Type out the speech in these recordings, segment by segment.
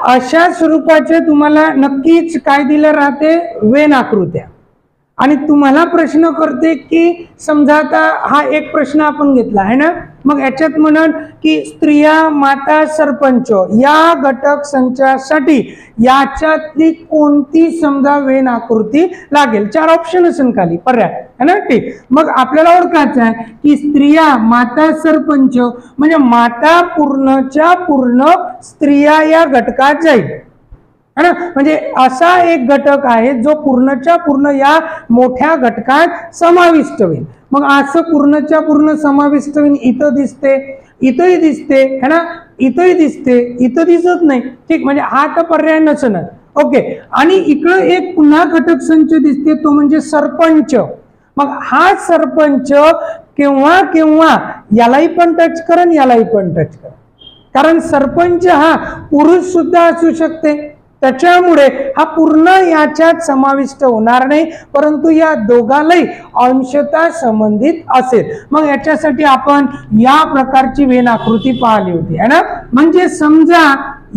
अशा स्वरूपाचे तुम्हाला नक्कीच काय दिलं राहते, वेन आकृत्या. आणि तुम्हाला प्रश्न करते की समजा आता हा एक प्रश्न आपण घेतला आहे ना, मग याच्यात म्हणून की स्त्रिया, माता, सरपंच या घटक संचासाठी याच्यातली कोणती समजा वेन आकृती लागेल. 4 ऑप्शन असेल खाली पर्याय है ना. ठीक, मग आपल्याला ओळखायचं आहे की स्त्रिया, माता, सरपंच म्हणजे माता पूर्णच्या पूर्ण स्त्रिया या घटकात जाईल है ना. म्हणजे असा एक घटक आहे जो पूर्णच्या पूर्ण या मोठ्या घटकात समाविष्ट होईल. मग असं पूर्णच्या पूर्ण समाविष्ट होईल. इथं दिसते, इथंही दिसते है ना, इथंही दिसते, इथं दिसत नाही. ठीक, म्हणजे हा तर पर्याय नसणार. ओके, आणि इकडं एक पुन्हा घटक संच दिसते, तो म्हणजे सरपंच. मग हा सरपंच केव्हा केव्हा यालाही पण टच करेन, यालाही पण टच करेन, कारण सरपंच हा पुरुष सुद्धा असू शकते. त्याच्यामुळे हा पूर्ण याच्यात समाविष्ट होणार नाही, परंतु या दोघांनाही अंशतः संबंधित असेल. मग याच्यासाठी आपण या प्रकारची वेन आकृती पाहिली होती है ना. म्हणजे समजा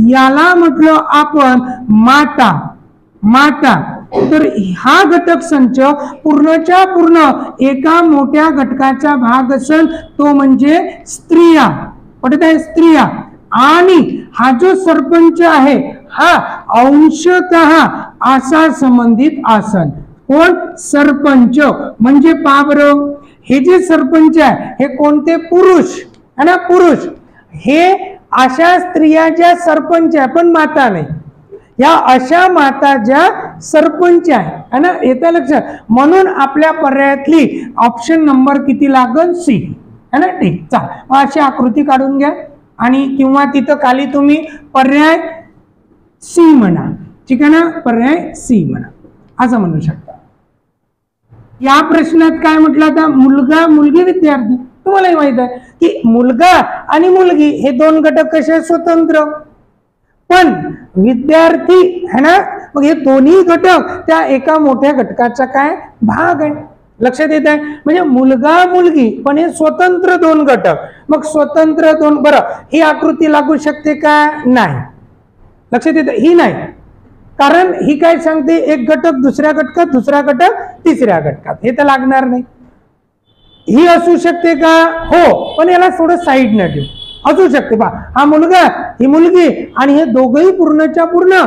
याला म्हटलं आपण माता, माता, तर हा घटक संच पूर्णच्या पूर्ण एका मोठ्या घटकाचा भाग असेल, तो म्हणजे स्त्रिया. पटत आहे, स्त्रिया. आणि हा जो सरपंच आहे हा अंशतः असा संबंधित आसन. कोण? सरपंच. म्हणजे पहा बरं, हे जे सरपंच आहे हे कोणते? पुरुष है ना, पुरुष. हे अशा स्त्रिया ज्या सरपंच आहे पण माता नाही, या अशा माता ज्या सरपंच आहे ना, येतं लक्षात. म्हणून आपल्या पर्यायातली ऑप्शन नंबर किती लागल? सी है ना. ठीक, चला अशी आकृती काढून घ्या आणि किंवा तिथं खाली तुम्ही पर्याय सी म्हणा. ठीक आहे ना, पर्याय सी म्हणा असं म्हणू शकता. या प्रश्नात काय म्हटलं आता? मुलगा, मुलगी, विद्यार्थी. तुम्हालाही माहित आहे की मुलगा आणि मुलगी हे दोन घटक कसे स्वतंत्र, पण विद्यार्थी है ना, मग हे दोन्ही घटक त्या एका मोठ्या घटकाचा काय भाग आहे. लक्षात येत आहे. म्हणजे मुलगा मुलगी पण हे स्वतंत्र दोन घटक. मग स्वतंत्र दोन, बरं ही आकृती लागू शकते का? नाही. लक्षात येत, ही नाही. कारण ही काय सांगते, एक घटक दुसऱ्या घटकात, दुसरा घटक तिसऱ्या घटकात, हे तर लागणार नाही. ही असू शकते का? हो, पण याला थोडं साईड न ठेवू. असू शकते पहा, हा मुलगा, ही मुलगी आणि हे दोघही पूर्णच्या पूर्ण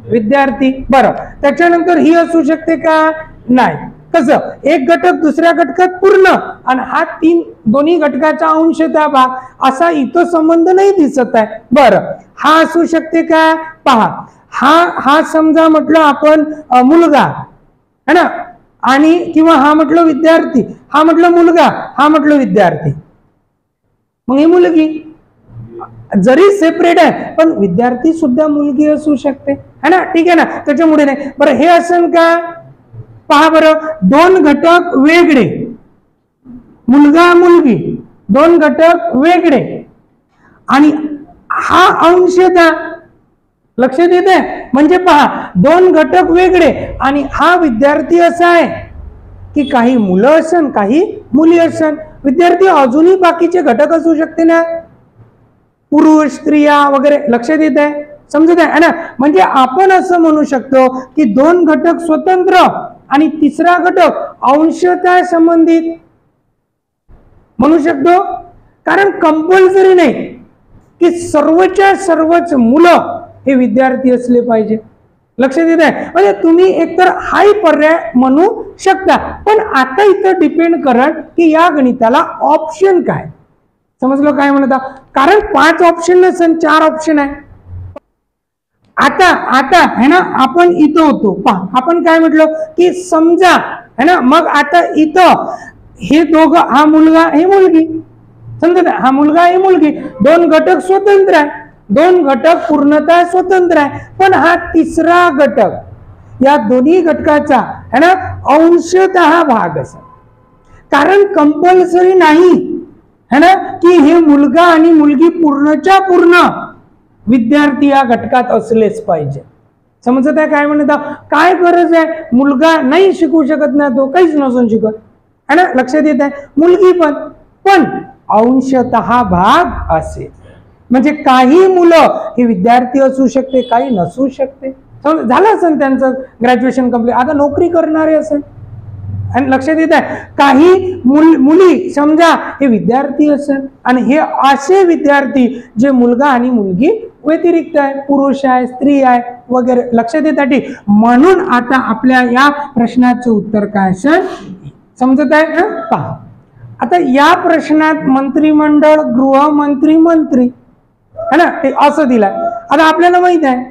विद्यार्थी. बरं, त्याच्यानंतर ही असू शकते का? नाही. कसं? एक घटक दुसऱ्या घटकात पूर्ण आणि हा दोन्ही घटकाचा अंशतः भाग, असा इथं संबंध नाही दिसत आहे. बरं, हा असू शकते का? पहा, हा समजा म्हटलं आपण मुलगा है ना, आणि किंवा हा म्हटलं विद्यार्थी, हा म्हटलं मुलगा, हा म्हटलं विद्यार्थी, मग ही मुलगी जरी सेपरेट आहे पण विद्यार्थी सुद्धा मुलगी असू शकते है ना. ठीक आहे ना, त्याच्यामुळे नाही. बरं, हे असेल का? पहा बरं, दोन घटक वेगळे, मुलगा मुलगी दोन घटक वेगळे आणि हा अंशतः. लक्षात येते. म्हणजे पहा, दोन घटक वेगळे आणि हा विद्यार्थी असा आहे की काही मुलं असन, काही मुली असन. विद्यार्थी अजूनही बाकीचे घटक असू शकते ना, पुरुष, स्त्रिया वगैरे. लक्षात येत आहे, समजत आहे ना. म्हणजे आपण असं म्हणू शकतो की दोन घटक स्वतंत्र आणि तिसरा घटक अंशतः संबंधित म्हणू शकतो. कारण कंपल्सरी नाही की सर्वच्या सर्वच मुलं हे विद्यार्थी असले पाहिजे. लक्षात येत आहे. म्हणजे तुम्ही एकतर हाही पर्याय म्हणू शकता, पण आता इथं डिपेंड करत की या गणिताला ऑप्शन काय. समजलं काय म्हणता? कारण 5 ऑप्शन नसेल, 4 ऑप्शन आहे. आता है ना, आपण इथं होतो. पहा, आपण काय म्हटलं की समजा है ना, मग आता इथं हे दोघं, हा मुलगा हे मुलगी, समजत आहे, हा मुलगा हे मुलगी, दोन घटक स्वतंत्र आहे, दोन घटक पूर्णतः स्वतंत्र आहे, पण हा तिसरा घटक या दोन्ही घटकाचा है ना अंशतः भाग असेल. कारण कंपल्सरी नाही है ना की हे मुलगा आणि मुलगी पूर्णच्या पूर्ण विद्यार्थी या घटकात असलेच पाहिजे. समजत आहे काय म्हणता? काय गरज आहे? मुलगा नाही शिकू शकत ना, तो काहीच नसून शिकत है ना. लक्षात येत आहे. मुलगी पण अंशतः भाग असेल. म्हणजे काही मुलं हे विद्यार्थी असू शकते, काही नसू शकते. झालं असेल त्यांचं ग्रॅज्युएशन कम्प्लीट, आता नोकरी करणारे असेल. आणि लक्षात येत आहे, काही मुली समजा हे विद्यार्थी असेल आणि हे असे विद्यार्थी जे मुलगा आणि मुलगी व्यतिरिक्त आहे, पुरुष आहे, स्त्री आहे वगैरे. लक्षात येत आहे. म्हणून आता आपल्या या प्रश्नाचं उत्तर काय असेल, समजत आहे? पहा आता या प्रश्नात मंत्रिमंडळ, गृहमंत्री, मंत्री है ना, ते असं दिलंय. आता आपल्याला माहित आहे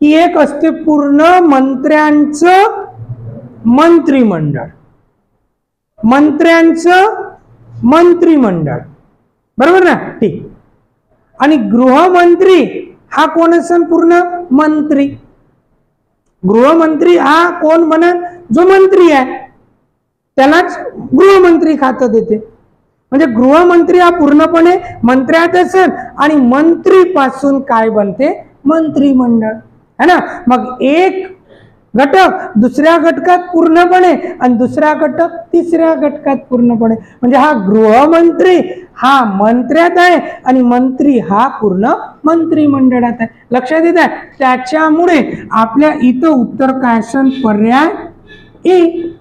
की एक असते पूर्ण मंत्र्यांचं मंत्रिमंडळ, मंत्र्यांचं मंत्रिमंडळ, बरोबर ना? ठीक. आणि गृहमंत्री हा कोण असेल? पूर्ण मंत्री. गृहमंत्री हा कोण म्हणेल? जो मंत्री आहे त्यालाच गृहमंत्री खातं देते. म्हणजे गृहमंत्री हा पूर्णपणे मंत्र्यात असेल आणि मंत्रीपासून काय बनते? मंत्रिमंडळ, है ना. मग एक घटक दुसऱ्या घटकात पूर्णपणे आणि दुसरा घटक तिसऱ्या घटकात पूर्णपणे. म्हणजे हा गृहमंत्री हा मंत्र्यात आहे आणि मंत्री हा पूर्ण मंत्रिमंडळात आहे. लक्षात येत आहे? त्याच्यामुळे आपल्या इथं उत्तर काय असेल? पर्याय ए.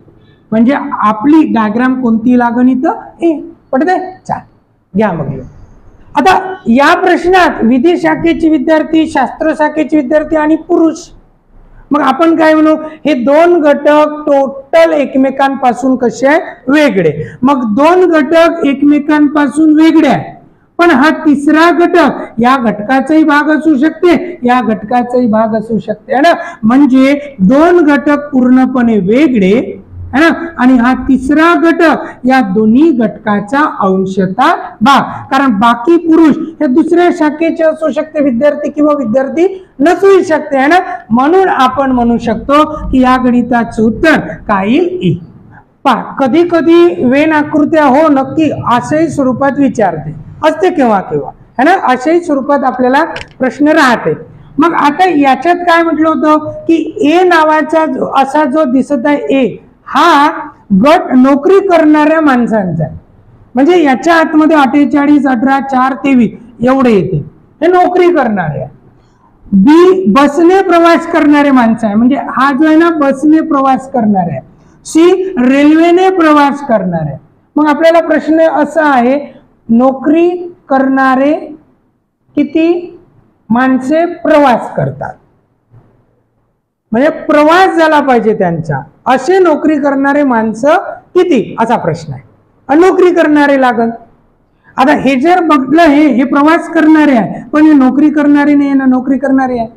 म्हणजे आपली डायग्राम कोणती लागण इथं? ए. पडते? चाल घ्या मग. आता या प्रश्नात विधी शाखेचे विद्यार्थी, शास्त्र शाखेचे विद्यार्थी आणि पुरुष. मग आपण काय म्हणू? हे दोन घटक टोटल एकमेकांपासून कसे आहे? वेगळे. मग दोन घटक एकमेकांपासून वेगळे आहे, पण हा तिसरा घटक या घटकाचाही भाग असू शकते, या घटकाचाही भाग असू शकते, है ना. म्हणजे दोन घटक पूर्णपणे वेगळे, है ना, आणि हा तिसरा घटक या दोन्ही घटकाचा अंशतः भाग. कारण बाकी पुरुष हे दुसऱ्या शाखेचे असू शकते विद्यार्थी किंवा विद्यार्थी नसू शकते, है ना. म्हणून आपण म्हणू शकतो की या गणिताचं उत्तर काय येईल? पहा कधी कधी वेन आकृत्या हो नक्की अशाही स्वरूपात विचारते असते केव्हा केव्हा, है ना. अशाही स्वरूपात आपल्याला प्रश्न राहते. मग आता याच्यात काय म्हटलं होतं की ए नावाचा असा जो दिसत आहे, ए हा गट नोकरी करणाऱ्या माणसांचा आहे. म्हणजे याच्या आतमध्ये 48, 18, 4, 23 एवढे येते, हे नोकरी करणारे आहे. बी बसने प्रवास करणारे माणसं आहे, म्हणजे हा जो आहे ना बसने प्रवास करणारे आहे. सी रेल्वेने प्रवास करणारे. मग आपल्याला प्रश्न असा आहे, नोकरी करणारे किती माणसे प्रवास करतात? म्हणजे प्रवास झाला पाहिजे त्यांचा, असे नोकरी करणारे माणसं किती, असा प्रश्न आहे. नोकरी करणारे लागत. आता हे जर बघलं, हे प्रवास करणारे आहे, पण हे नोकरी करणारे नाही ना, नोकरी करणारे आहे.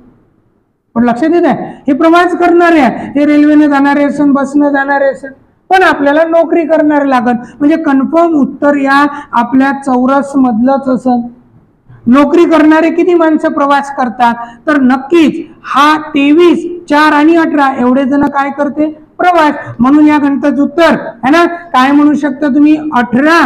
पण लक्षात येत आहे, हे प्रवास करणारे आहे, हे रेल्वेने जाणारे असेल, बसने जाणारे असेल, पण आपल्याला नोकरी करणारे लागत. म्हणजे कन्फर्म उत्तर या आपल्या चौरस मधलंच असेल. नोकरी करणारे किती माणसं प्रवास करतात? तर नक्कीच हा 23, 4 आणि 18 एवढे जण काय करते? प्रवास. म्हणून या गणिताचं उत्तर है ना काय म्हणू शकता तुम्ही? 18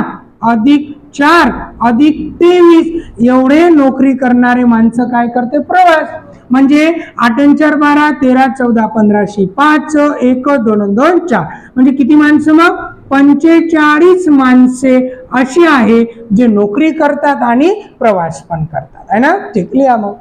अधिक 4 अधिक 23 एवढे नोकरी करणारे माणसं काय करते? प्रवास. म्हणजे 8 आणि 4 12, 13 14 15 5 1 2 2 4 म्हणजे किती माणसं? मग 45 माणसे अशी आहे जे नोकरी करतात आणि प्रवास पण करतात, है ना. ठीक लिहा मग.